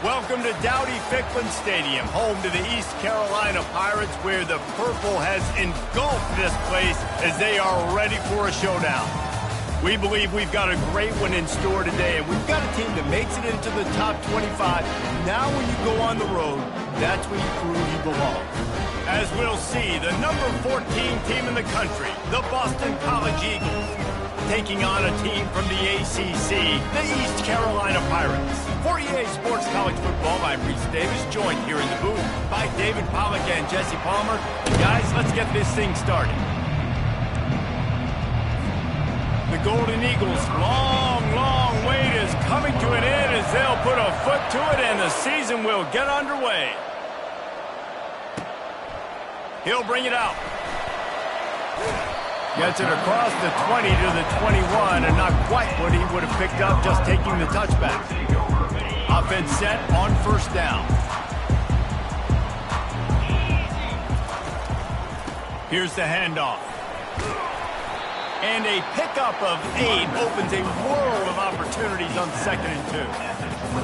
Welcome to Dowdy-Ficklen Stadium, home to the East Carolina Pirates, where the purple has engulfed this place as they are ready for a showdown. We believe we've got a great one in store today, and we've got a team that makes it into the top 25. Now when you go on the road, that's when you prove you belong. As we'll see, the number 14 team in the country, the Boston College Eagles, taking on a team from the ACC, the East Carolina Pirates. For EA Sports College Football, I'm Reese Davis, joined here in the booth by David Pollack and Jesse Palmer. And guys, let's get this thing started. The Golden Eagles' long wait is coming to an end as they'll put a foot to it and the season will get underway. He'll bring it out. Gets it across the 20 to the 21, and not quite what he would have picked up just taking the touchback. Offense set on first down. Here's the handoff. And a pickup of 8 opens a world of opportunities on 2nd and 2.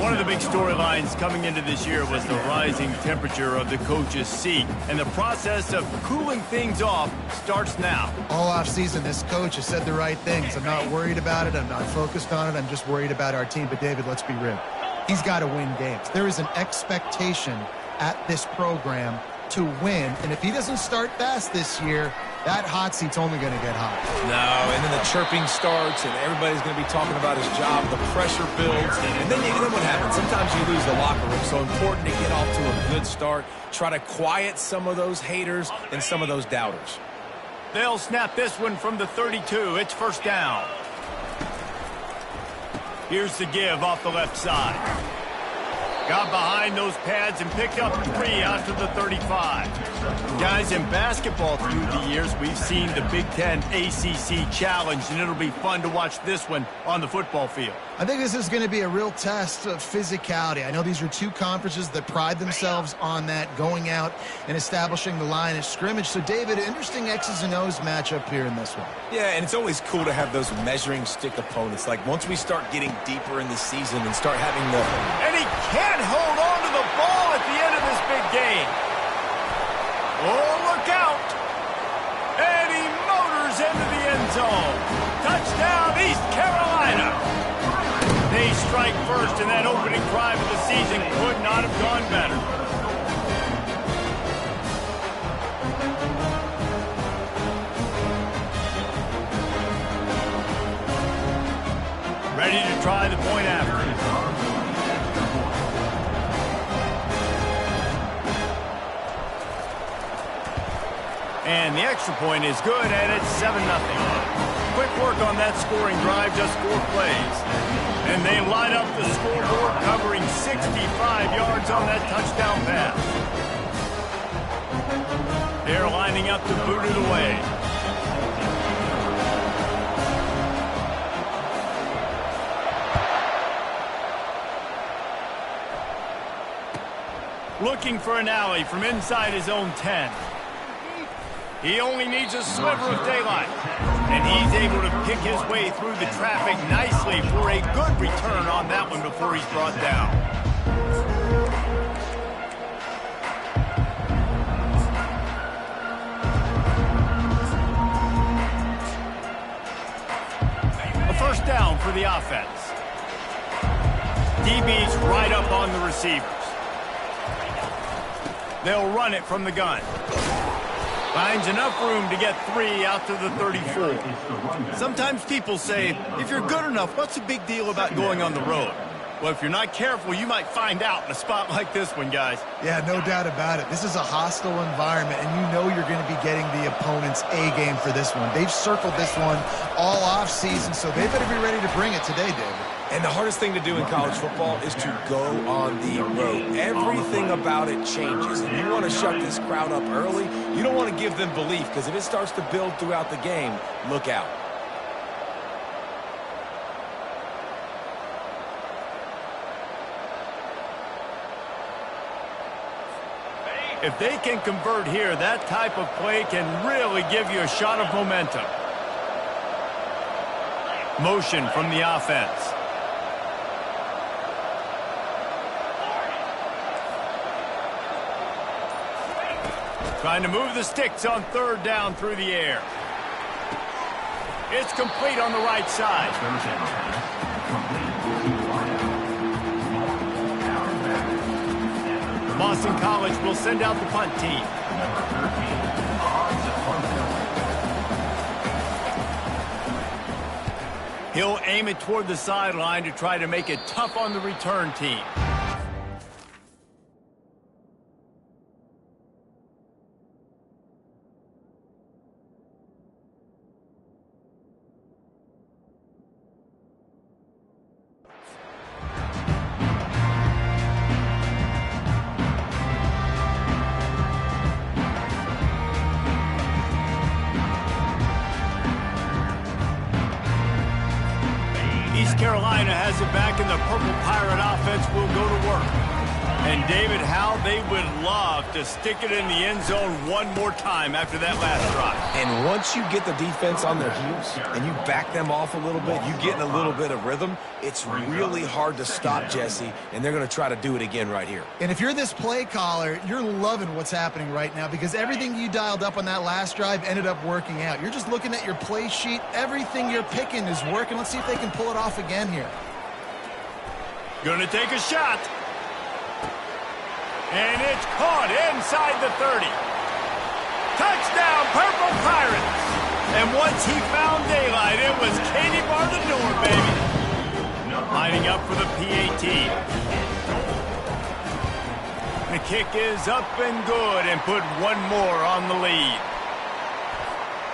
One of the big storylines coming into this year was the rising temperature of the coach's seat. And the process of cooling things off starts now. All offseason, this coach has said the right things. I'm not worried about it. I'm not focused on it. I'm just worried about our team. But, David, let's be real. He's got to win games. There is an expectation at this program to win. And if he doesn't start fast this year, that hot seat's only going to get hot. No, and then the chirping starts, and everybody's going to be talking about his job. The pressure builds, and then what happens? Sometimes you lose the locker room, so important to get off to a good start. Try to quiet some of those haters and some of those doubters. They'll snap this one from the 32. It's first down. Here's the give off the left side. Got behind those pads and picked up 3 out to the 35. Guys, in basketball through the years, we've seen the Big Ten ACC Challenge, and it'll be fun to watch this one on the football field. I think this is going to be a real test of physicality. I know these are two conferences that pride themselves on that, going out and establishing the line of scrimmage. So, David, interesting X's and O's matchup here in this one. Yeah, and it's always cool to have those measuring stick opponents. Like, once we start getting deeper in the season and start having the... And he can't hold on to the ball at the end of this big game. Oh, look out. And he motors into the end zone. Touchdown, East Carolina. They strike first, and that opening drive of the season could not have gone better. Ready to try the point after. And the extra point is good, and it's 7-0. Quick work on that scoring drive, just 4 plays. And they line up the scoreboard, covering 65 yards on that touchdown pass. They're lining up to boot it away. Looking for an alley from inside his own 10. He only needs a sliver of daylight. And he's able to pick his way through the traffic nicely for a good return on that one before he's brought down. A first down for the offense. DB's right up on the receivers. They'll run it from the gun. Finds enough room to get 3 out to the 34. Sometimes people say, if you're good enough, what's the big deal about going on the road? Well, if you're not careful, you might find out in a spot like this one, guys. Yeah, no doubt about it. This is a hostile environment, and you know you're going to be getting the opponent's A-game for this one. They've circled this one all off-season, so they better be ready to bring it today, David. And the hardest thing to do in college football is to go on the road. Everything about it changes, and you want to shut this crowd up early. You don't want to give them belief, because if it starts to build throughout the game, look out. If they can convert here, that type of play can really give you a shot of momentum. Motion from the offense. Trying to move the sticks on third down through the air. It's complete on the right side. Boston College will send out the punt team. He'll aim it toward the sideline to try to make it tough on the return team. East Carolina has it back, and the Purple Pirate offense will go to work. And, David, how they would love to stick it in the end zone one more time after that last drive. And once you get the defense on their heels and you back them off a little bit, you get in a little bit of rhythm, it's really hard to stop, Jesse, and they're going to try to do it again right here. And if you're this play caller, you're loving what's happening right now because everything you dialed up on that last drive ended up working out. You're just looking at your play sheet. Everything you're picking is working. Let's see if they can pull it off again here. Going to take a shot. And it's caught inside the 30. Touchdown, Purple Pirates. And once he found daylight, it was Katie bar the door, baby. Lining up for the PAT. The kick is up and good and put one more on the lead.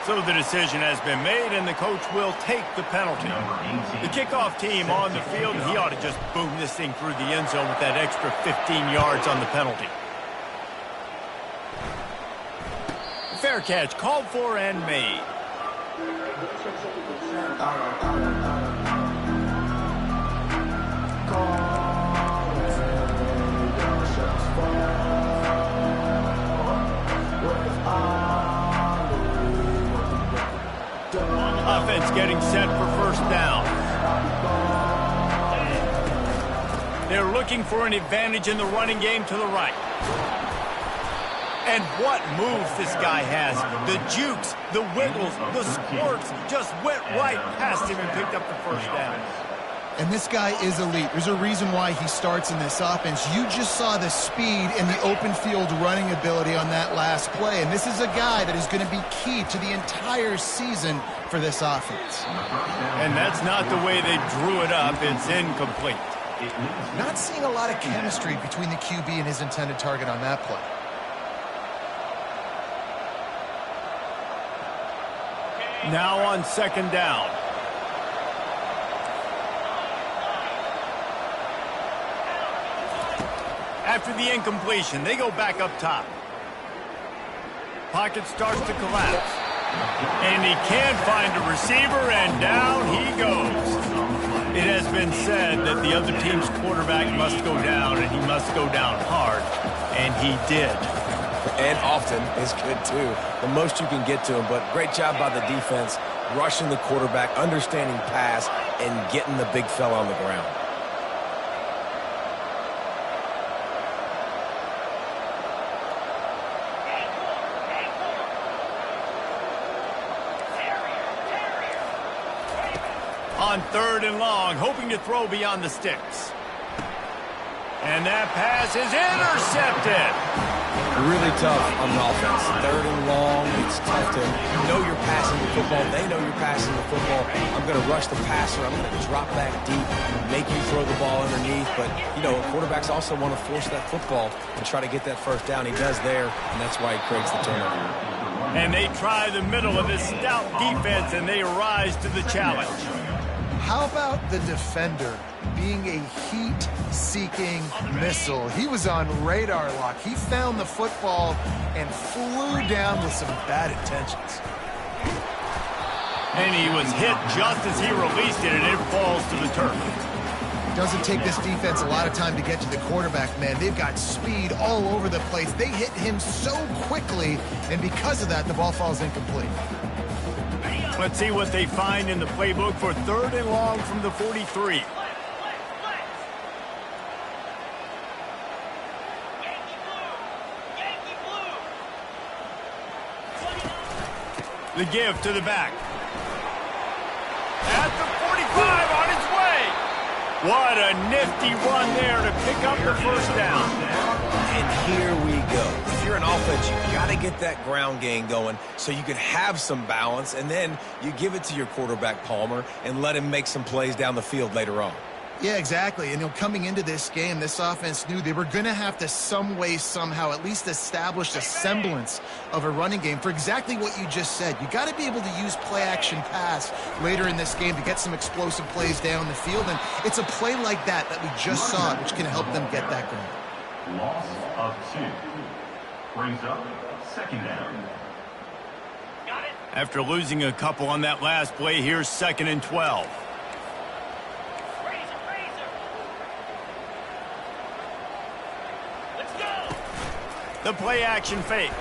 So the decision has been made, and the coach will take the penalty. The kickoff team on the field, he ought to just boom this thing through the end zone with that extra 15 yards on the penalty. Fair catch called for and made. Offense getting set for first down. They're looking for an advantage in the running game to the right. And what moves this guy has. The jukes, the wiggles, the squirts just went right past him and picked up the first down. And this guy is elite. There's a reason why he starts in this offense. You just saw the speed and the open field running ability on that last play. And this is a guy that is going to be key to the entire season for this offense. And that's not the way they drew it up. It's incomplete. Not seeing a lot of chemistry between the QB and his intended target on that play. Now on second down. After the incompletion, they go back up top. Pocket starts to collapse. And he can't find a receiver, and down he goes. It has been said that the other team's quarterback must go down, and he must go down hard. And he did. And often is good, too. The most you can get to him, but great job by the defense, rushing the quarterback, understanding pass, and getting the big fella on the ground. On third and long, hoping to throw beyond the sticks. And that pass is intercepted. Really tough on the offense. Third and long, it's tough to know you're passing the football. They know you're passing the football. I'm going to rush the passer. I'm going to drop back deep, make you throw the ball underneath. But, you know, quarterbacks also want to force that football and try to get that first down. He does there, and that's why he creates the turnover. And they try the middle of this stout defense, and they rise to the challenge. How about the defender being a heat-seeking missile? He was on radar lock. He found the football and flew down with some bad intentions. And he was hit just as he released it, and it falls to the turf. It doesn't take this defense a lot of time to get to the quarterback, man. They've got speed all over the place. They hit him so quickly, and because of that, the ball falls incomplete. Let's see what they find in the playbook for third and long from the 43. The give to the back. At the 45, on its way. What a nifty run there to pick up the first down. And here we go. If you're an offense, you got to get that ground game going so you can have some balance, and then you give it to your quarterback, Palmer, and let him make some plays down the field later on. Yeah, exactly. And coming into this game, this offense knew they were going to have to some way, somehow, at least establish a semblance of a running game for exactly what you just said. You got to be able to use play-action pass later in this game to get some explosive plays down the field. And it's a play like that we just saw, which can help them get that going. Loss of 2. Brings up second down. After losing a couple on that last play, here's 2nd and 12. The play-action fake.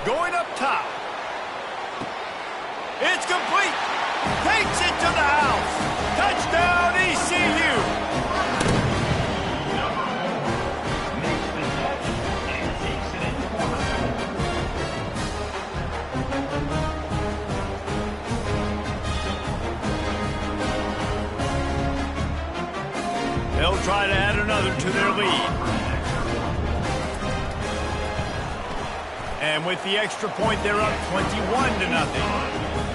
Going up top. It's complete. Takes it to the house. Touchdown, ECU. Makes the catch and takes it in They'll try to add another to their lead. And with the extra point, they're up 21-0.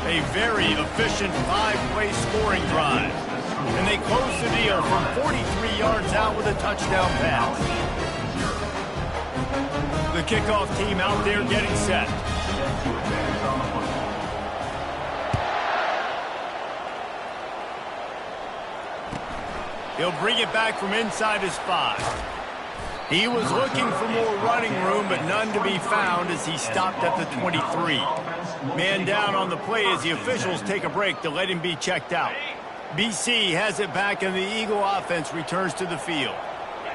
A very efficient 5-play scoring drive. And they close the deal from 43 yards out with a touchdown pass. The kickoff team out there getting set. He'll bring it back from inside his 5. He was looking for more running room, but none to be found as he stopped at the 23. Man down on the play as the officials take a break to let him be checked out. BC has it back, and the Eagle offense returns to the field.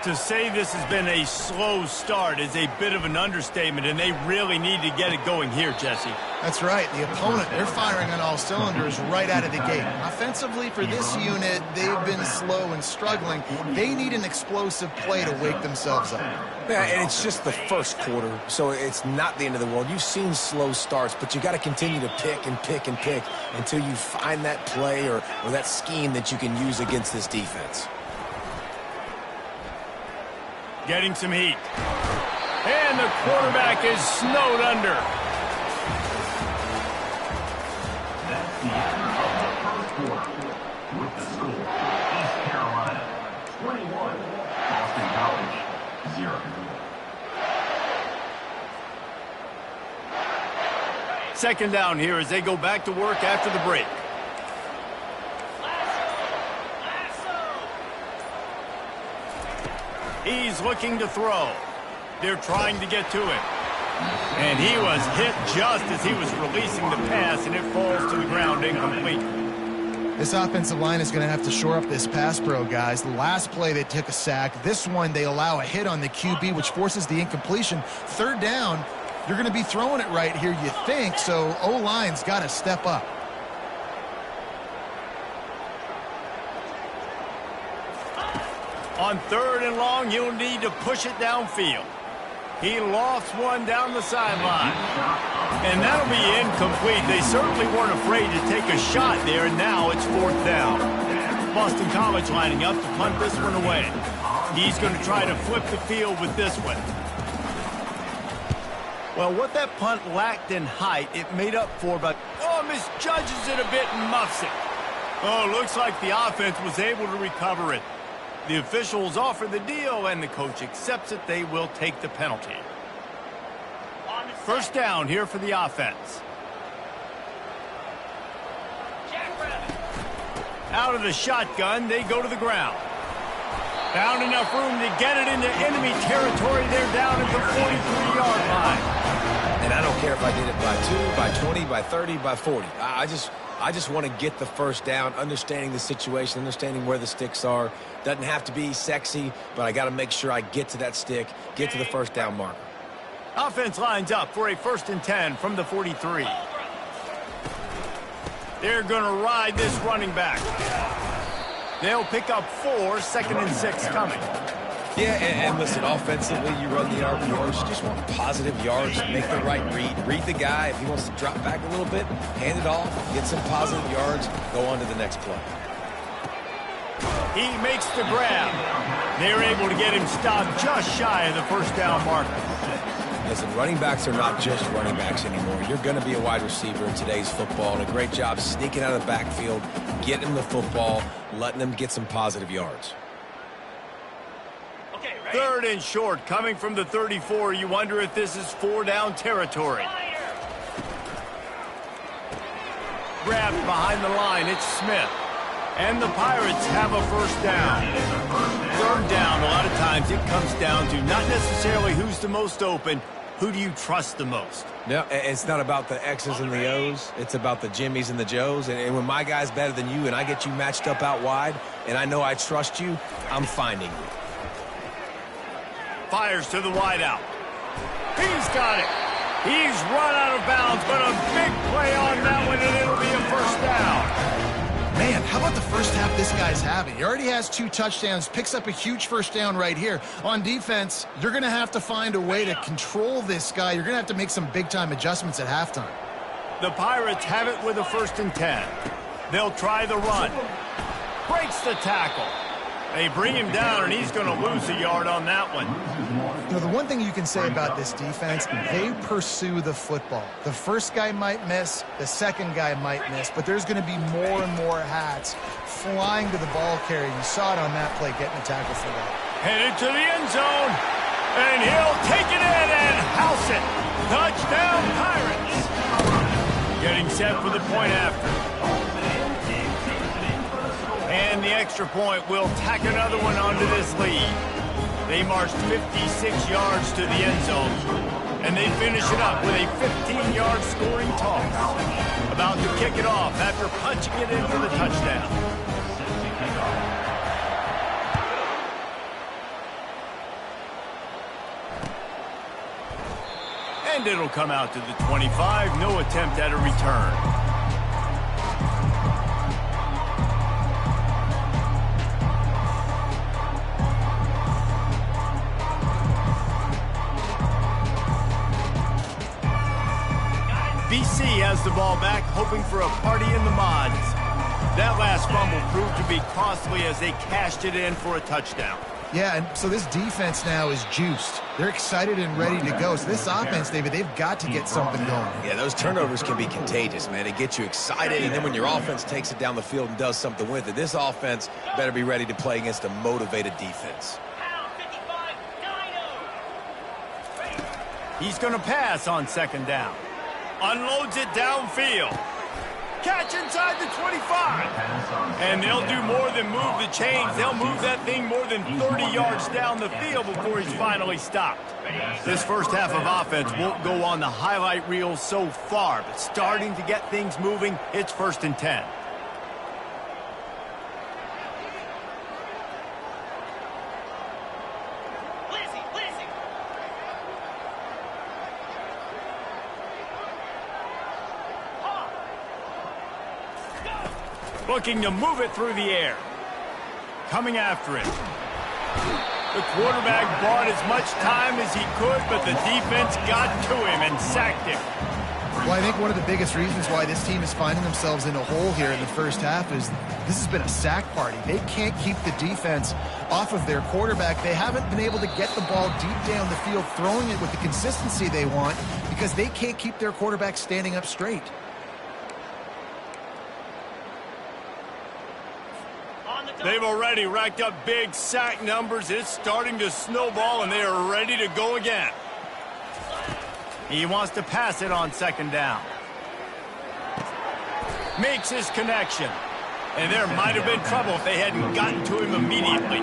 To say this has been a slow start is a bit of an understatement, and they really need to get it going here, Jesse. That's right. The opponent, they're firing on all cylinders right out of the gate. Offensively, for this unit, they've been slow and struggling. They need an explosive play to wake themselves up. Yeah, and it's just the first quarter, so it's not the end of the world. You've seen slow starts, but you got to continue to pick and pick and pick until you find that play or that scheme that you can use against this defense. Getting some heat. And the quarterback is snowed under. That's the end of the first quarter. With the score, East Carolina 21, Boston College 0. Second down here as they go back to work after the break. He's looking to throw. They're trying to get to him. And he was hit just as he was releasing the pass, and it falls to the ground incomplete. This offensive line is going to have to shore up this pass pro, guys. The last play, they took a sack. This one, they allow a hit on the QB, which forces the incompletion. Third down, you're going to be throwing it right here, you think, so O-line's got to step up. On 3rd and long, he'll need to push it downfield. He lost one down the sideline. And that'll be incomplete. They certainly weren't afraid to take a shot there, and now it's 4th down. Boston College lining up to punt this one away. He's going to try to flip the field with this one. Well, what that punt lacked in height, it made up for, but misjudges it a bit and muffs it. Oh, looks like the offense was able to recover it. The officials offer the deal, and the coach accepts it. They will take the penalty. First down here for the offense. Out of the shotgun, they go to the ground. Found enough room to get it into enemy territory. They're down at the 43-yard line. And I don't care if I did it by 2, by 20, by 30, by 40. I just want to get the first down, understanding the situation, understanding where the sticks are. Doesn't have to be sexy, but I got to make sure I get to that stick, get to the first down marker. Offense lines up for a 1st and 10 from the 43. They're going to ride this running back. They'll pick up 4, 2nd and 6 coming. Yeah, and listen, offensively, you run the RPOs. You just want positive yards, make the right read the guy. If he wants to drop back a little bit, hand it off, get some positive yards, go on to the next play. He makes the grab. They're able to get him stopped just shy of the first down marker. Listen, running backs are not just running backs anymore. You're going to be a wide receiver in today's football, and a great job sneaking out of the backfield, getting them the football, letting them get some positive yards. Third and short, coming from the 34. You wonder if this is 4-down territory. Grabbed behind the line, it's Smith. And the Pirates have a first down. Third down, a lot of times it comes down to not necessarily who's the most open, who do you trust the most? No, it's not about the X's and the O's. It's about the Jimmies and the Joes. And when my guy's better than you and I get you matched up out wide and I know I trust you, I'm finding you. Fires to the wideout. He's got it. He's run out of bounds, but a big play on that one, and it'll be a first down. Man, how about the first half this guy's having? He already has 2 touchdowns, picks up a huge first down right here. On defense, you're going to have to find a way to control this guy. You're going to have to make some big-time adjustments at halftime. The Pirates have it with a 1st and 10. They'll try the run. Breaks the tackle. They bring him down, and he's going to lose a yard on that one. You know, the one thing you can say about this defense, they pursue the football. The first guy might miss, the second guy might miss, but there's going to be more and more hats flying to the ball carrier. You saw it on that play, getting a tackle for that. Headed to the end zone, and he'll take it in and house it. Touchdown, Pirates. Getting set for the point after. And the extra point will tack another one onto this lead. They marched 56 yards to the end zone, and they finish it up with a 15-yard scoring toss. About to kick it off after punching it in for the touchdown. And it'll come out to the 25. No attempt at a return. BC has the ball back, hoping for a party in the mods. That last fumble proved to be costly as they cashed it in for a touchdown. Yeah, and so this defense now is juiced. They're excited and ready to go. So this offense, David, they've got to get something going. Yeah, those turnovers can be contagious, man. They get you excited, and then when your offense takes it down the field and does something with it, this offense better be ready to play against a motivated defense. He's going to pass on 2nd down. Unloads it downfield. Catch inside the 25. And they'll do more than move the chains. They'll move that thing more than 30 yards down the field before he's finally stopped. This first half of offense won't go on the highlight reel so far, but starting to get things moving, it's 1st and 10. Looking to move it through the air. Coming after it. The quarterback bought as much time as he could, but the defense got to him and sacked him. Well, I think one of the biggest reasons why this team is finding themselves in a hole here in the first half is this has been a sack party. They can't keep the defense off of their quarterback. They haven't been able to get the ball deep down the field, throwing it with the consistency they want because they can't keep their quarterback standing up straight. They've already racked up big sack numbers. It's starting to snowball, and they are ready to go again. He wants to pass it on 2nd down. Makes his connection. And there might have been trouble if they hadn't gotten to him immediately.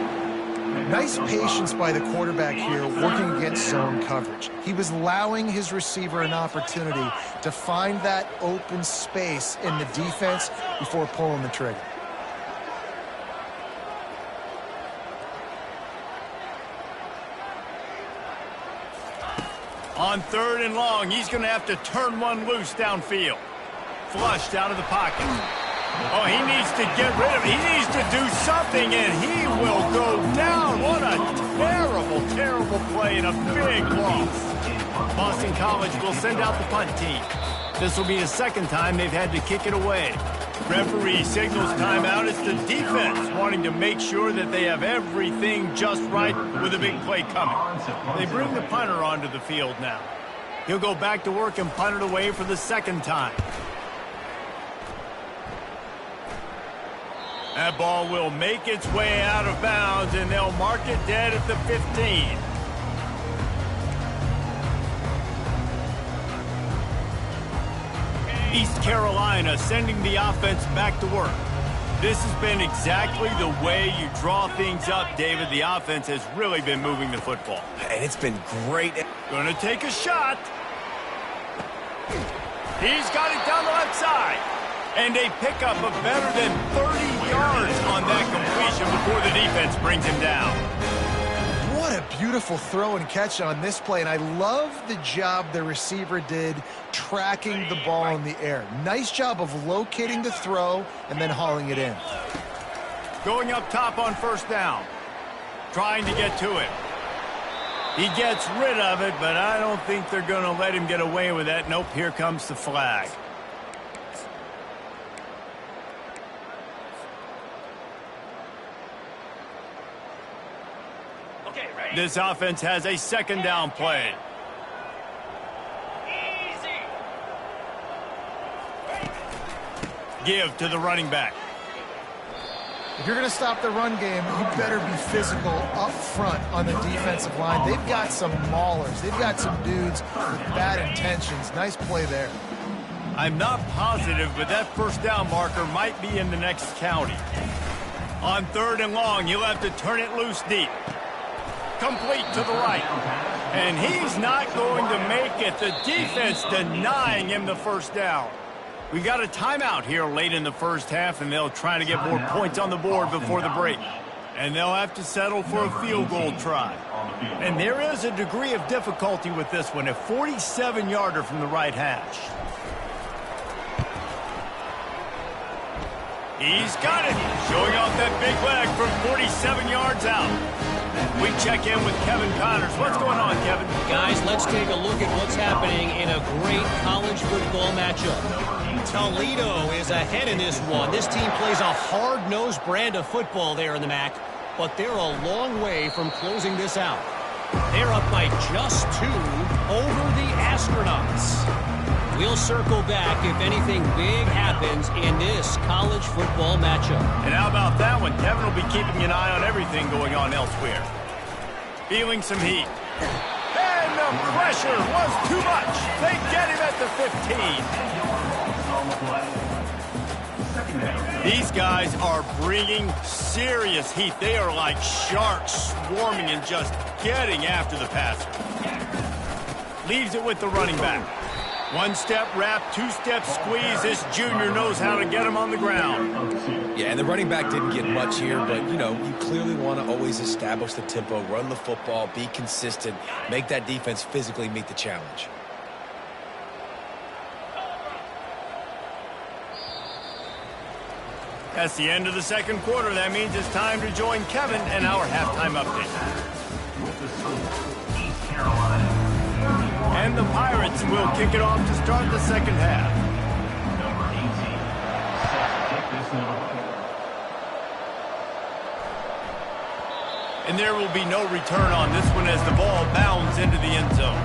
Nice patience by the quarterback here, working against zone coverage. He was allowing his receiver an opportunity to find that open space in the defense before pulling the trigger. On 3rd and long, he's going to have to turn one loose downfield. Flushed out of the pocket. Oh, he needs to get rid of it. He needs to do something, and he will go down. What a terrible, terrible play and a big loss. Boston College will send out the punt team. This will be the second time they've had to kick it away. Referee signals timeout. It's the defense wanting to make sure that they have everything just right with a big play coming. They bring the punter onto the field now. He'll go back to work and punt it away for the second time. That ball will make its way out of bounds, and they'll mark it dead at the 15. East Carolina sending the offense back to work. This has been exactly the way you draw things up, David. The offense has really been moving the football. And it's been great. Going to take a shot. He's got it down the left side. And a pickup of better than 30 yards on that completion before the defense brings him down. What a beautiful throw and catch on this play, and I love the job the receiver did tracking the ball in the air. Nice job of locating the throw and then hauling it in. Going up top on first down. Trying to get to it. He gets rid of it, but I don't think they're going to let him get away with that. Nope, here comes the flag. This offense has a second down play. Give to the running back. If you're going to stop the run game, you better be physical up front on the defensive line. They've got some maulers. They've got some dudes with bad intentions. Nice play there. I'm not positive, but that first down marker might be in the next county. On third and long, you'll have to turn it loose deep. Complete to the right. And he's not going to make it. The defense denying him the first down. We got a timeout here late in the first half, and they'll try to get more points on the board before the break. And they'll have to settle for a field goal try. And there is a degree of difficulty with this one, a 47-yarder from the right hash. He's got it, showing off that big leg from 47 yards out. We check in with Kevin Connors. What's going on, Kevin? Guys, let's take a look at what's happening in a great college football matchup. Toledo is ahead in this one. This team plays a hard-nosed brand of football there in the MAC, but they're a long way from closing this out. They're up by just 2 over the Astronauts. We'll circle back if anything big happens in this college football matchup. And how about that one? Kevin will be keeping an eye on everything going on elsewhere. Feeling some heat. And the pressure was too much. They get him at the 15. These guys are bringing serious heat. They are like sharks swarming and just getting after the passer. Leaves it with the running back. One-step wrap, two-step squeeze. This junior knows how to get him on the ground. Yeah, and the running back didn't get much here, but, you know, you clearly want to always establish the tempo, run the football, be consistent, make that defense physically meet the challenge. That's the end of the second quarter. That means it's time to join Kevin and our halftime update. East Carolina. And the Pirates will kick it off to start the second half. Number 18, set to kick this one away. And there will be no return on this one as the ball bounds into the end zone.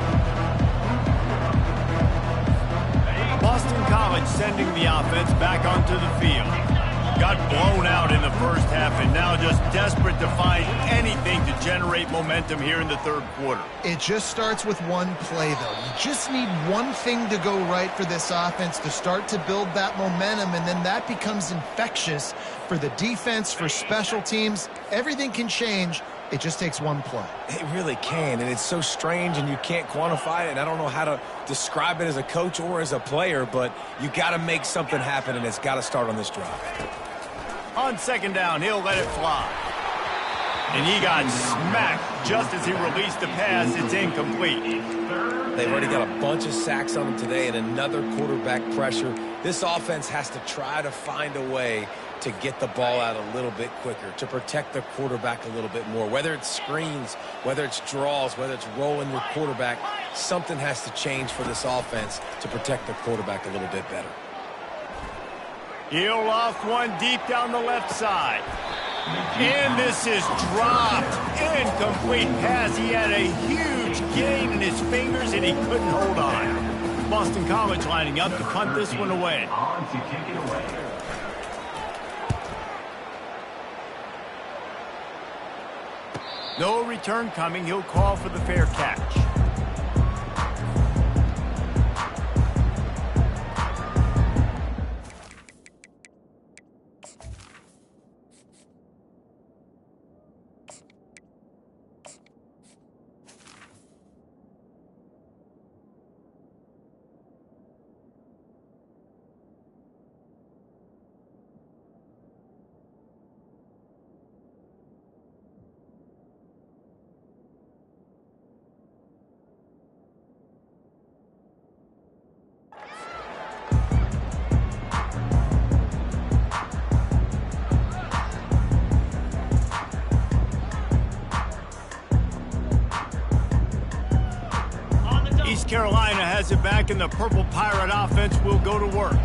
Boston College sending the offense back onto the field. Got blown out in the first half and now just desperate to find anything to generate momentum here in the third quarter. It just starts with one play, though. You just need one thing to go right for this offense to start to build that momentum, and then that becomes infectious for the defense, for special teams. Everything can change. It just takes one play. It really can, and it's so strange, and you can't quantify it, and I don't know how to describe it as a coach or as a player, but you got to make something happen, and it's got to start on this drive. On second down, he'll let it fly. And he got smacked just as he released the pass. It's incomplete. They've already got a bunch of sacks on them today and another quarterback pressure. This offense has to try to find a way to get the ball out a little bit quicker, to protect the quarterback a little bit more. Whether it's screens, whether it's draws, whether it's rolling your quarterback, something has to change for this offense to protect the quarterback a little bit better. He'll loft one deep down the left side. And this is dropped. Incomplete pass. He had a huge gain in his fingers, and he couldn't hold on. Boston College lining up to punt this one away. On to kick it away. No return coming. He'll call for the fair catch. East Carolina has it back, and the Purple Pirate offense will go to work.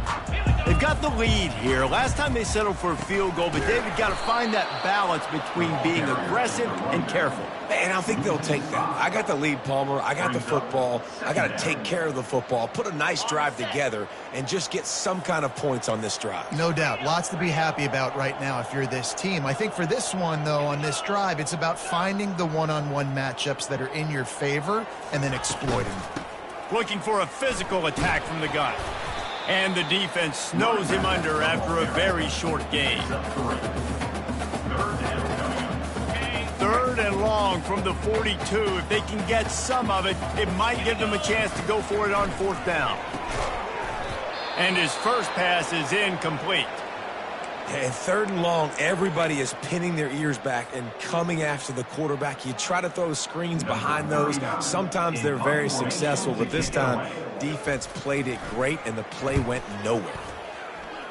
They've got the lead here. Last time they settled for a field goal, but David got to find that balance between being aggressive and careful. And I think they'll take that. I got the lead, Palmer. I got the football. I got to take care of the football, put a nice drive together, and just get some kind of points on this drive. No doubt. Lots to be happy about right now if you're this team. I think for this one, though, on this drive, it's about finding the one-on-one matchups that are in your favor and then exploiting them. Looking for a physical attack from the gun. And the defense snows him under after a very short gain. Third and long from the 42. If they can get some of it, it might give them a chance to go for it on fourth down. And his first pass is incomplete. And third and long, everybody is pinning their ears back and coming after the quarterback. You try to throw screens behind those. Sometimes they're very successful, but this time, defense played it great, and the play went nowhere.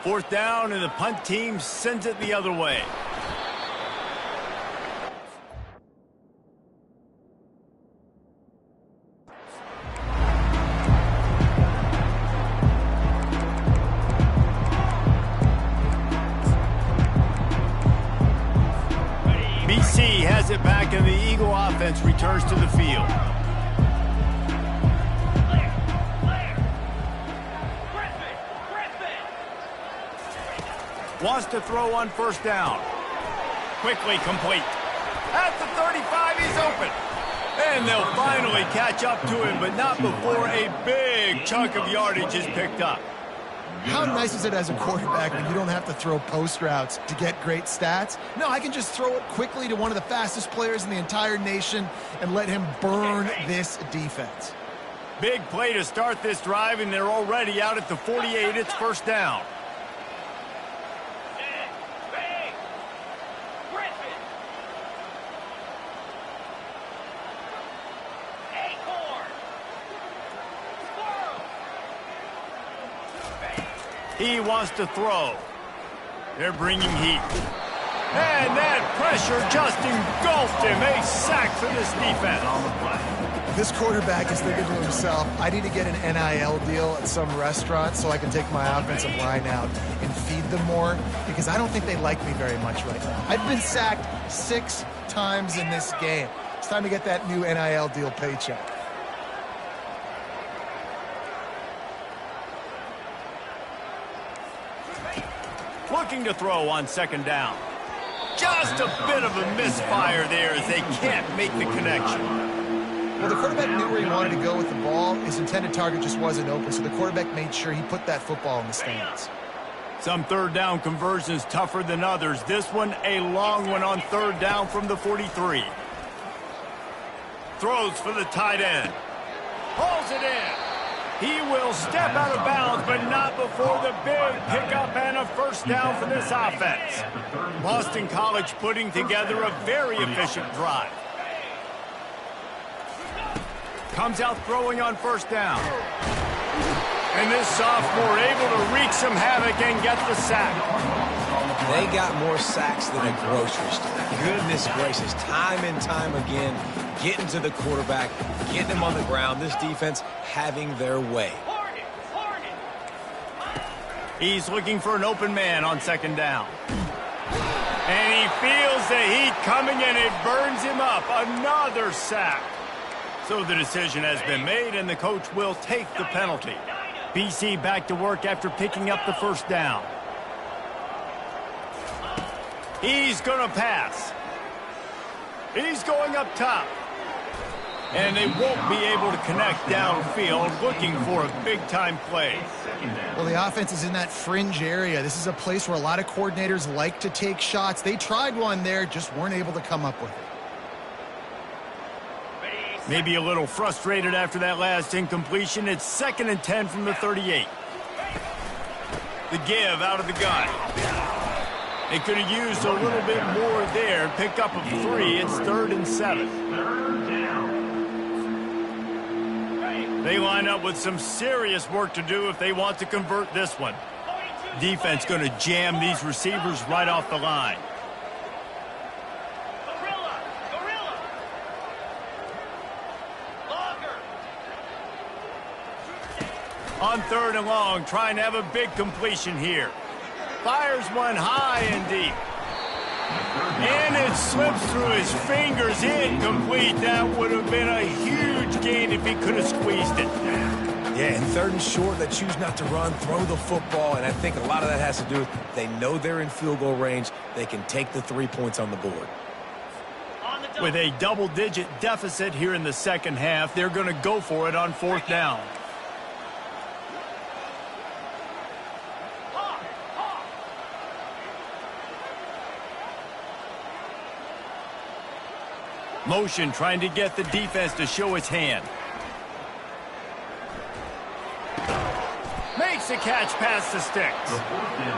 Fourth down, and the punt team sends it the other way. BC has it back, and the Eagle offense returns to the field. Wants to throw on first down. Quickly complete. At the 35, he's open. And they'll finally catch up to him, but not before a big chunk of yardage is picked up. How nice is it as a quarterback when you don't have to throw post routes to get great stats? No, I can just throw it quickly to one of the fastest players in the entire nation and let him burn this defense. Big play to start this drive, and they're already out at the 48. It's first down. He wants to throw. They're bringing heat. And that pressure just engulfed him. A sack for this defense. This quarterback is thinking to himself, I need to get an NIL deal at some restaurant so I can take my offensive line out and feed them more, because I don't think they like me very much right now. I've been sacked 6 times in this game. It's time to get that new NIL deal paycheck. Looking to throw on second down. Just a bit of a misfire there as they can't make the connection. Well, the quarterback knew where he wanted to go with the ball. His intended target just wasn't open, so the quarterback made sure he put that football in the stands. Some third down conversions tougher than others. This one a long one on third down from the 43. Throws for the tight end. Hauls it in. He will step out of bounds, but not before the big pickup and a first down for this offense. Boston College putting together a very efficient drive. Comes out throwing on first down. And this sophomore able to wreak some havoc and get the sack. They got more sacks than a grocery store. Goodness gracious, time and time again, getting to the quarterback, getting him on the ground. This defense having their way. He's looking for an open man on second down. And he feels the heat coming and it burns him up. Another sack. So the decision has been made and the coach will take the penalty. BC back to work after picking up the first down. He's going to pass. He's going up top. And they won't be able to connect downfield, looking for a big-time play. Well, the offense is in that fringe area. This is a place where a lot of coordinators like to take shots. They tried one there, just weren't able to come up with it. Maybe a little frustrated after that last incompletion. It's 2nd and 10 from the 38. The give out of the gun. They could have used a little bit more there. Pick up a 3. It's 3rd and 7. They line up with some serious work to do if they want to convert this one. Defense going to jam these receivers right off the line. On 3rd and long, trying to have a big completion here. Fires one high and deep. And it slips through his fingers, incomplete. That would have been a huge gain if he could have squeezed it. Yeah, and 3rd and short, they choose not to run, throw the football, and I think a lot of that has to do with they know they're in field goal range. They can take the 3 points on the board. With a double-digit deficit here in the second half, they're going to go for it on 4th down. Motion trying to get the defense to show its hand. Makes a catch past the sticks.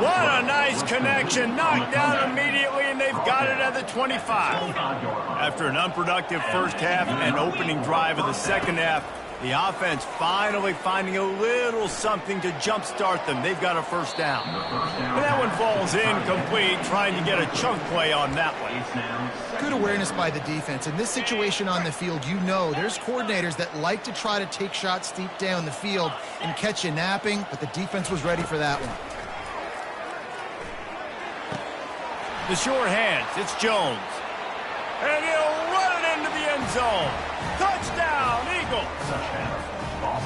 What a nice connection. Knocked down immediately, and they've got it at the 25. After an unproductive first half and opening drive of the second half, the offense finally finding a little something to jumpstart them. They've got a first down. And that one falls incomplete, trying to get a chunk play on that one. Good awareness by the defense. In this situation on the field, you know there's coordinators that like to try to take shots deep down the field and catch you napping, but the defense was ready for that one. The sure hands, it's Jones. And he'll run it into the end zone. Touchdown, Eagles.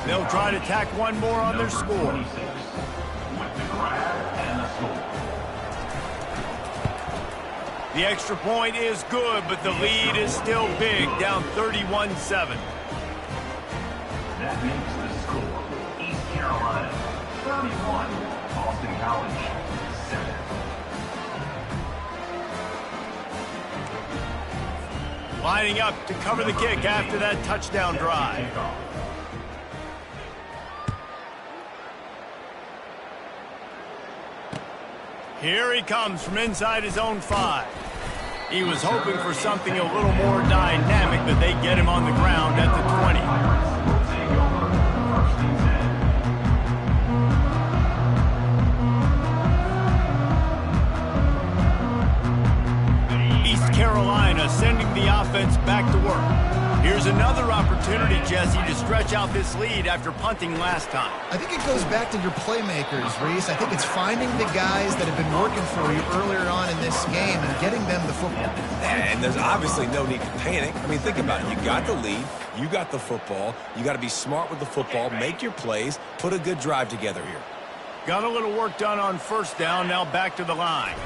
They'll try to tack one more on their score. The extra point is good, but the lead is still big, down 31-7. That makes the score East Carolina 31, Boston College 7. Lining up to cover the kick after that touchdown drive. Here he comes from inside his own 5. He was hoping for something a little more dynamic, but they get him on the ground at the 20. East Carolina sending the offense back to work. Here's another opportunity, Jesse, to stretch out this lead after punting last time. I think it goes back to your playmakers, Reese. I think it's finding the guys that have been working for you earlier on in this game and getting them the football. And there's obviously no need to panic. I mean, think about it. You got the lead. You got the football. You got to be smart with the football. Make your plays. Put a good drive together here. Got a little work done on first down. Now back to the line.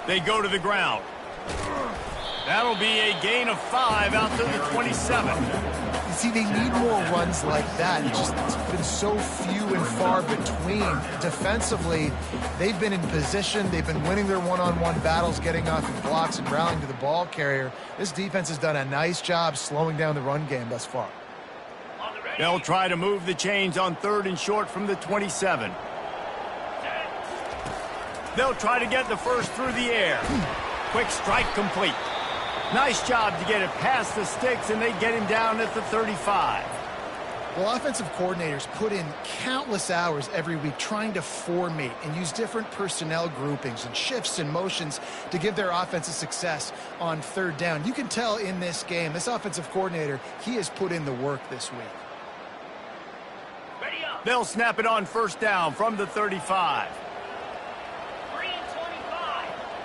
They go to the ground. That'll be a gain of 5 out to the 27. You see, they need more runs like that. It's just it's been so few and far between. Defensively, they've been in position. They've been winning their one-on-one battles, getting off of blocks and rallying to the ball carrier. This defense has done a nice job slowing down the run game thus far. They'll try to move the chains on 3rd and short from the 27. They'll try to get the first through the air. Quick strike complete. Nice job to get it past the sticks, and they get him down at the 35. Well, offensive coordinators put in countless hours every week trying to formate and use different personnel groupings and shifts and motions to give their offensive success on third down. You can tell in this game, this offensive coordinator, he has put in the work this week. They'll snap it on first down from the 35.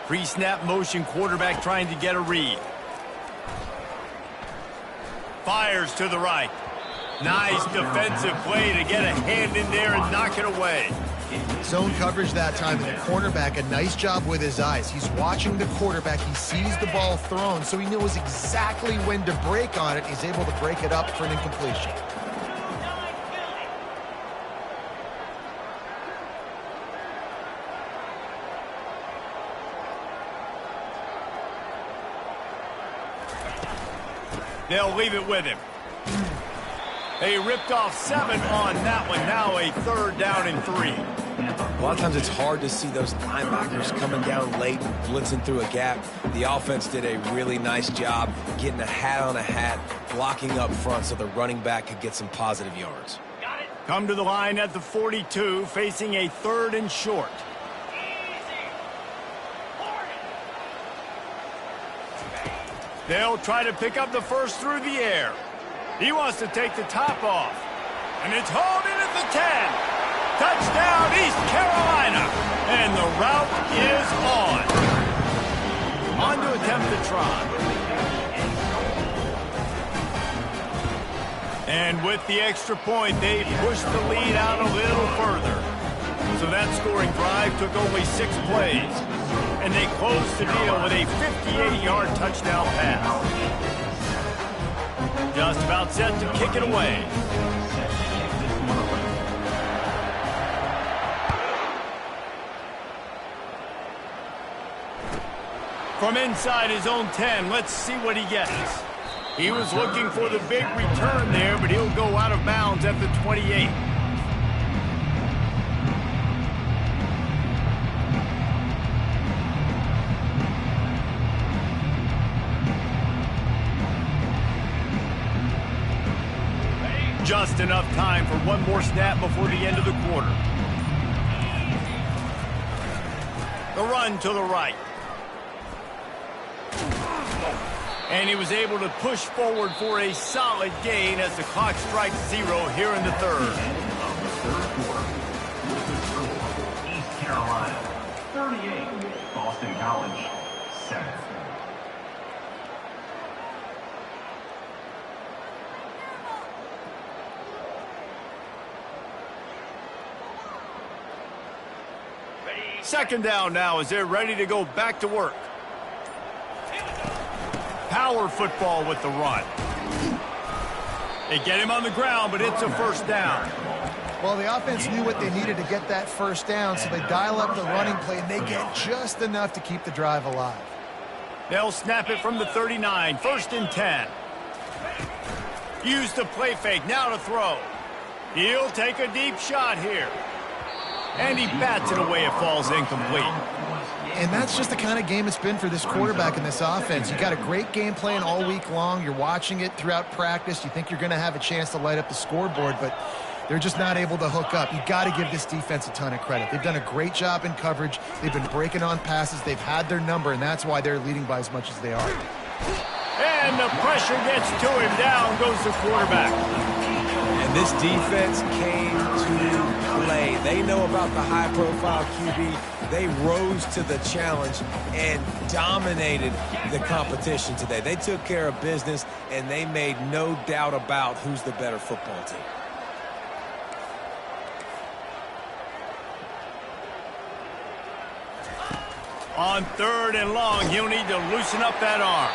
Pre-snap motion, quarterback trying to get a read. Fires to the right. Nice defensive play to get a hand in there and knock it away. Zone coverage that time, and the cornerback, a nice job with his eyes. He's watching the quarterback. He sees the ball thrown, so he knows exactly when to break on it. He's able to break it up for an incompletion. They'll leave it with him. They ripped off 7 on that one. Now a third down and 3. A lot of times it's hard to see those linebackers coming down late and blitzing through a gap. The offense did a really nice job getting a hat on a hat, blocking up front so the running back could get some positive yards. Come to the line at the 42, facing a 3rd and short. They'll try to pick up the first through the air. He wants to take the top off. And it's hauled in at the 10. Touchdown, East Carolina. And the route is on. On to attempt the try. And with the extra point, they pushed the lead out a little further. So that scoring drive took only 6 plays. And they closed the deal with a 58-yard touchdown pass. Just about set to kick it away. From inside his own 10, let's see what he gets. He was looking for the big return there, but he'll go out of bounds at the 28. Just enough time for one more snap before the end of the quarter. The run to the right. And he was able to push forward for a solid gain as the clock strikes 0 here in the third. East Carolina, 38. Boston College, 7. Second down now as they're ready to go back to work. Power football with the run. They get him on the ground, but it's a first down. Well, the offense knew what they needed to get that first down, so they dial up the running play, and they get just enough to keep the drive alive. They'll snap it from the 39, 1st and 10. Use the play fake, now to throw. He'll take a deep shot here. And he bats it away, it falls incomplete. And that's just the kind of game it's been for this quarterback in this offense. You got a great game plan all week long. You're watching it throughout practice. You think you're going to have a chance to light up the scoreboard, but they're just not able to hook up. You got to give this defense a ton of credit. They've done a great job in coverage. They've been breaking on passes. They've had their number, and that's why they're leading by as much as they are. And the pressure gets to him. Down goes the quarterback. And this defense came to play. They know about the high-profile QB. They rose to the challenge and dominated the competition today. They took care of business, and they made no doubt about who's the better football team. On 3rd and long, he'll need to loosen up that arm.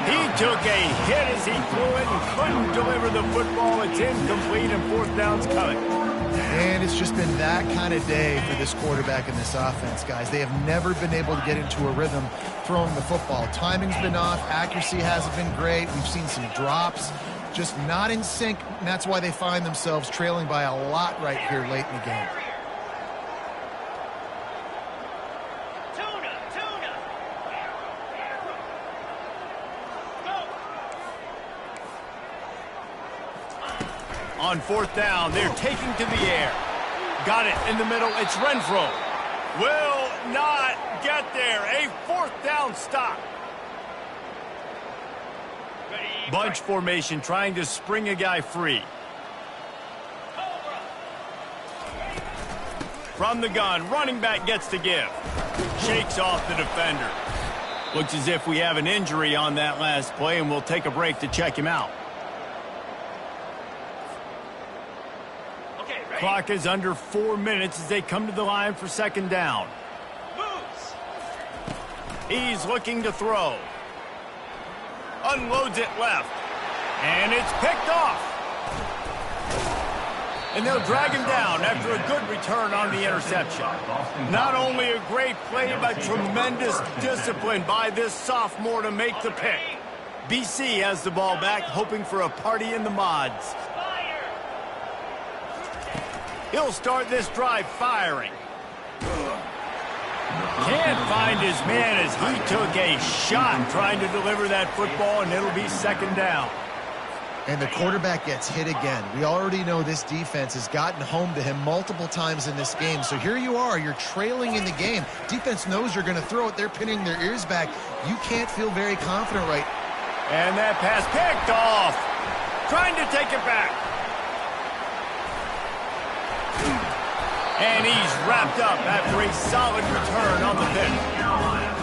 He took a hit as he threw it and couldn't deliver the football. It's incomplete, and 4th down's coming. And it's just been that kind of day for this quarterback and this offense, guys. They have never been able to get into a rhythm throwing the football. Timing's been off. Accuracy hasn't been great. We've seen some drops, just not in sync, and that's why they find themselves trailing by a lot right here late in the game. On fourth down, they're taking to the air. Got it in the middle. It's Renfro. Will not get there. A fourth down stop. Bunch formation trying to spring a guy free. From the gun, running back gets to give. Shakes off the defender. Looks as if we have an injury on that last play, and we'll take a break to check him out. Okay, ready? Clock is under 4 minutes as they come to the line for second down. Moves. He's looking to throw. Unloads it left. And it's picked off. And they'll drag him down after a good return on the interception. Not only a great play, but tremendous discipline by this sophomore to make the pick. BC has the ball back, hoping for a party in the mods. He'll start this drive firing. Can't find his man as he took a shot trying to deliver that football, and it'll be second down. And the quarterback gets hit again. We already know this defense has gotten home to him multiple times in this game. So here you are, you're trailing in the game. Defense knows you're going to throw it. They're pinning their ears back. You can't feel very confident right. And that pass picked off. Trying to take it back. And he's wrapped up after a solid return on the pick.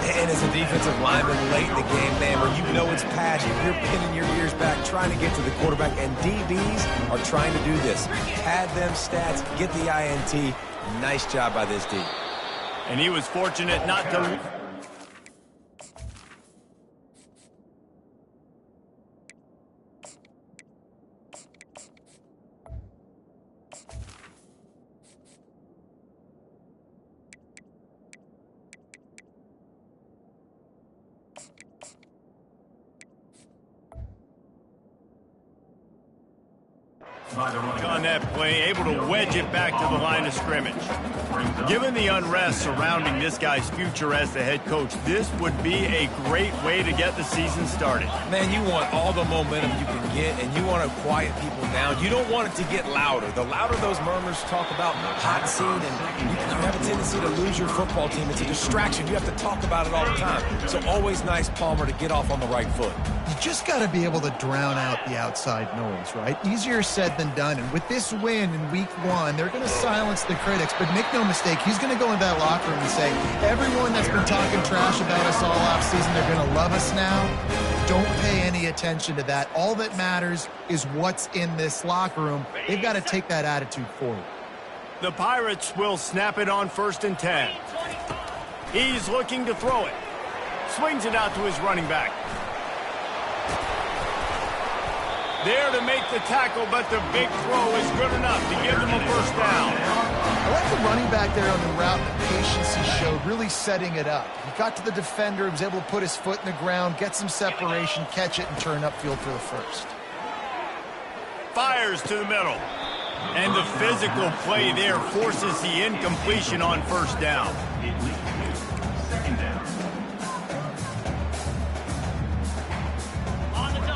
And as a defensive lineman late in the game, man, when you know it's passion, you're pinning your ears back, trying to get to the quarterback, and DBs are trying to do this. Pad them stats, get the INT. Nice job by this D. And he was fortunate not to... on that play, able to wedge it back to the line of scrimmage. Given the unrest surrounding this guy's future as the head coach, this would be a great way to get the season started. Man, you want all the momentum you can get, and you want to quiet people down. You don't want it to get louder. The louder those murmurs talk about hot seat, and you can have a tendency to lose your football team. It's a distraction. You have to talk about it all the time. So always nice, Palmer, to get off on the right foot. You just got to be able to drown out the outside noise, right? Easier said than done. And with this win in week 1, they're going to silence the critics. But make no mistake, he's going to go into that locker room and say, everyone that's been talking trash about us all offseason, they're going to love us now. Don't pay any attention to that. All that matters is what's in this locker room. They've got to take that attitude forward. The Pirates will snap it on 1st and 10. He's looking to throw it. Swings it out to his running back. There to make the tackle, but the big throw is good enough to give them a first down. I like the running back there on the route, the patience he showed, really setting it up. He got to the defender, was able to put his foot in the ground, get some separation, catch it, and turn upfield for the first. Fires to the middle. And the physical play there forces the incompletion on first down.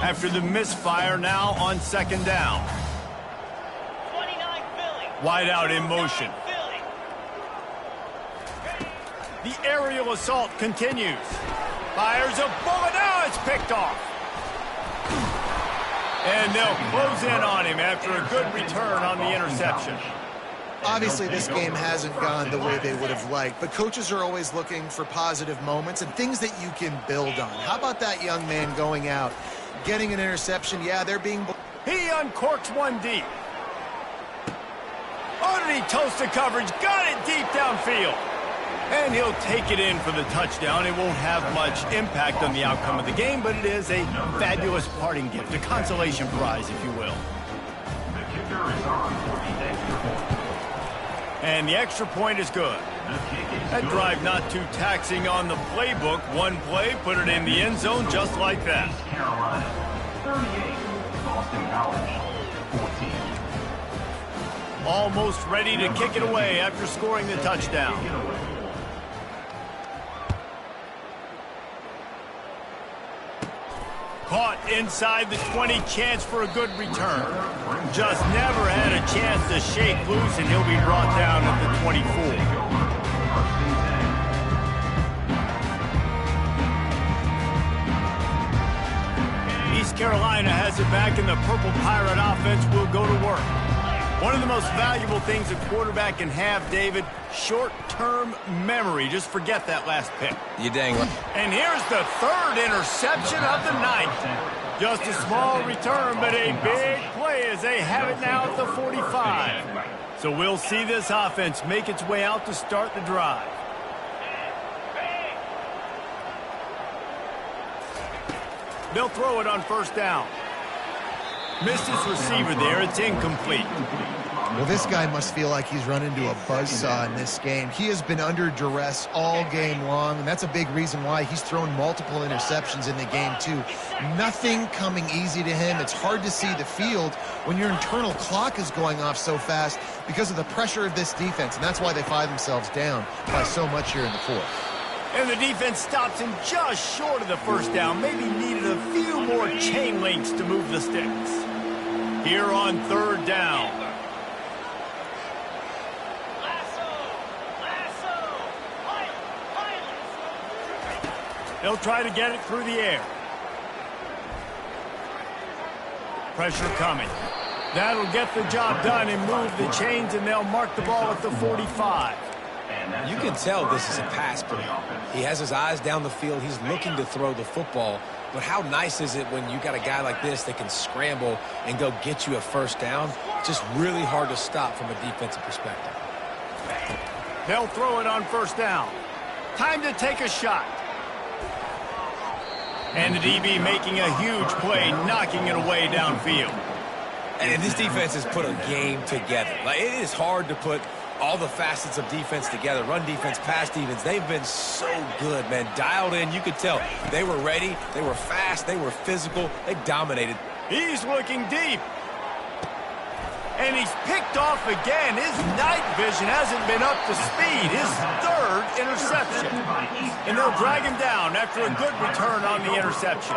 After the misfire, now on second down. Wide out in motion. The aerial assault continues. Fires a bullet. Now it's picked off. And they'll close in on him after a good return on the interception. Obviously, this game hasn't gone the way they would have liked, but coaches are always looking for positive moments and things that you can build on. How about that young man going out, getting an interception? Yeah, they're being... He uncorks one deep. Underneath toast the coverage, got it deep downfield. And he'll take it in for the touchdown. It won't have much impact on the outcome of the game, but it is a fabulous parting gift, a consolation prize, if you will. And the extra point is good. That drive not too taxing on the playbook. One play, put it in the end zone just like that. Carolina, 38, Boston College, 14. Almost ready to kick it away after scoring the touchdown. Caught inside the 20, chance for a good return. Just never had a chance to shake loose, and he'll be brought down at the 24. East Carolina has it back, and the Purple Pirate offense will go to work. One of the most valuable things a quarterback can have, David, short-term memory. Just forget that last pick. You dang right. And here's the third interception of the night. Just a small return, but a big play as they have it now at the 45. So we'll see this offense make its way out to start the drive. They'll throw it on first down. Missed his receiver there. It's incomplete. Well, this guy must feel like he's run into a buzzsaw in this game. He has been under duress all game long, and that's a big reason why he's thrown multiple interceptions in the game, too. Nothing coming easy to him. It's hard to see the field when your internal clock is going off so fast because of the pressure of this defense, and that's why they find themselves down by so much here in the fourth. And the defense stops him just short of the first down. Maybe needed a few more chain links to move the sticks. Here on third down. They'll try to get it through the air. Pressure coming. That'll get the job done and move the chains, and they'll mark the ball at the 45. You can tell this is a pass play. He has his eyes down the field. He's looking to throw the football. But how nice is it when you got a guy like this that can scramble and go get you a first down? Just really hard to stop from a defensive perspective. They'll throw it on first down. Time to take a shot. And the DB making a huge play, knocking it away downfield. And this defense has put a game together. Like, it is hard to put all the facets of defense together. Run defense, pass defense. They've been so good, man. Dialed in. You could tell they were ready. They were fast. They were physical. They dominated. He's looking deep. And he's picked off again. His night vision hasn't been up to speed. His third interception. And they'll drag him down after a good return on the interception.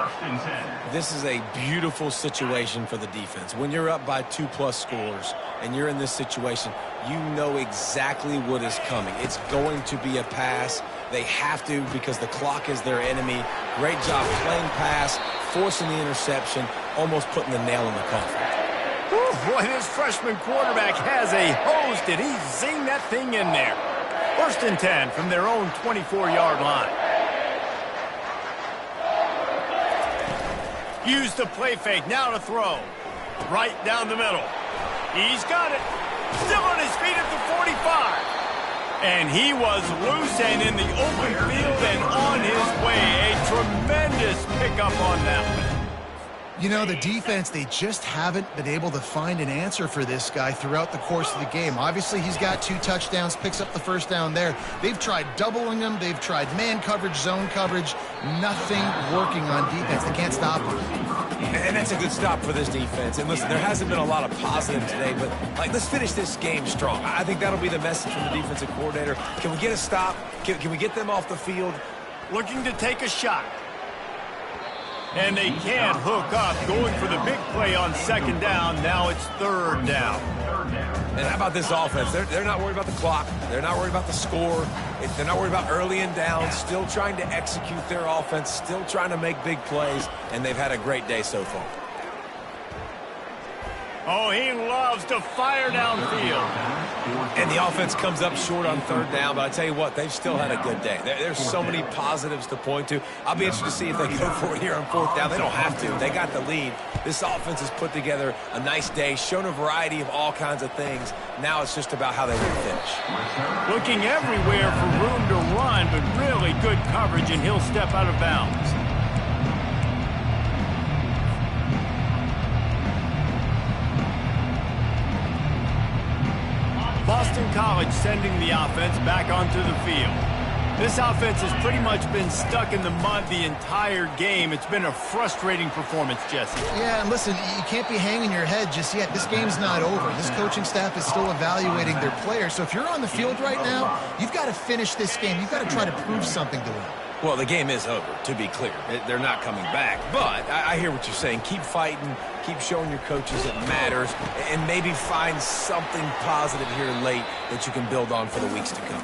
This is a beautiful situation for the defense. When you're up by 2+ scores and you're in this situation, you know exactly what is coming. It's going to be a pass. They have to because the clock is their enemy. Great job playing pass, forcing the interception, almost putting the nail in the coffin. Boy, this freshman quarterback has a host, and he's zinged that thing in there. 1st and 10 from their own 24-yard line. Use the play fake, now to throw. Right down the middle. He's got it. Still on his feet at the 45. And he was loose and in the open field and on his way. A tremendous pickup on that one. You know, the defense, they just haven't been able to find an answer for this guy throughout the course of the game. Obviously, he's got 2 touchdowns, picks up the first down there. They've tried doubling him. They've tried man coverage, zone coverage. Nothing working on defense. They can't stop him. And that's a good stop for this defense. And listen, there hasn't been a lot of positive today, but let's finish this game strong. I think that'll be the message from the defensive coordinator. Can we get a stop? Can we get them off the field? Looking to take a shot. And they can't hook up, going for the big play on 2nd down. Now it's 3rd down. And how about this offense? They're not worried about the clock. They're not worried about the score. They're not worried about early and down. Still trying to execute their offense. Still trying to make big plays. And they've had a great day so far. Oh, he loves to fire downfield. And the offense comes up short on 3rd down, but I tell you what, they've still had a good day. There's so many positives to point to. I'll be interested to see if they go for it here on 4th down. They don't have to. They got the lead. This offense has put together a nice day, shown a variety of all kinds of things. Now it's just about how they will finish. Looking everywhere for room to run, but really good coverage, and he'll step out of bounds. Boston College sending the offense back onto the field. This offense has pretty much been stuck in the mud the entire game. It's been a frustrating performance, Jesse. Yeah, and listen, you can't be hanging your head just yet. This game's not over. This coaching staff is still evaluating their players. So if you're on the field right now, you've got to finish this game. You've got to try to prove something to them. Well, the game is over, to be clear. They're not coming back. But I hear what you're saying. Keep fighting. Keep showing your coaches it matters. And maybe find something positive here late that you can build on for the weeks to come.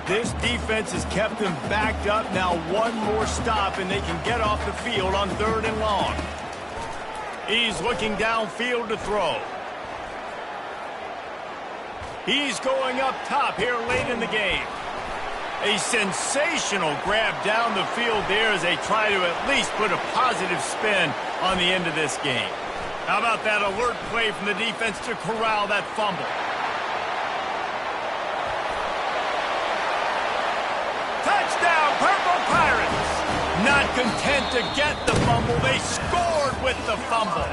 This defense has kept them backed up. Now one more stop, and they can get off the field on 3rd and long. He's looking downfield to throw. He's going up top here late in the game. A sensational grab down the field there as they try to at least put a positive spin on the end of this game. How about that alert play from the defense to corral that fumble? Touchdown, Purple Pirates! Not content to get the fumble, they scored with the fumble.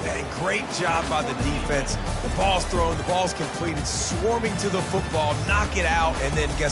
Hey, great job by the defense. The ball's thrown, the ball's completed, swarming to the football, knock it out, and then guess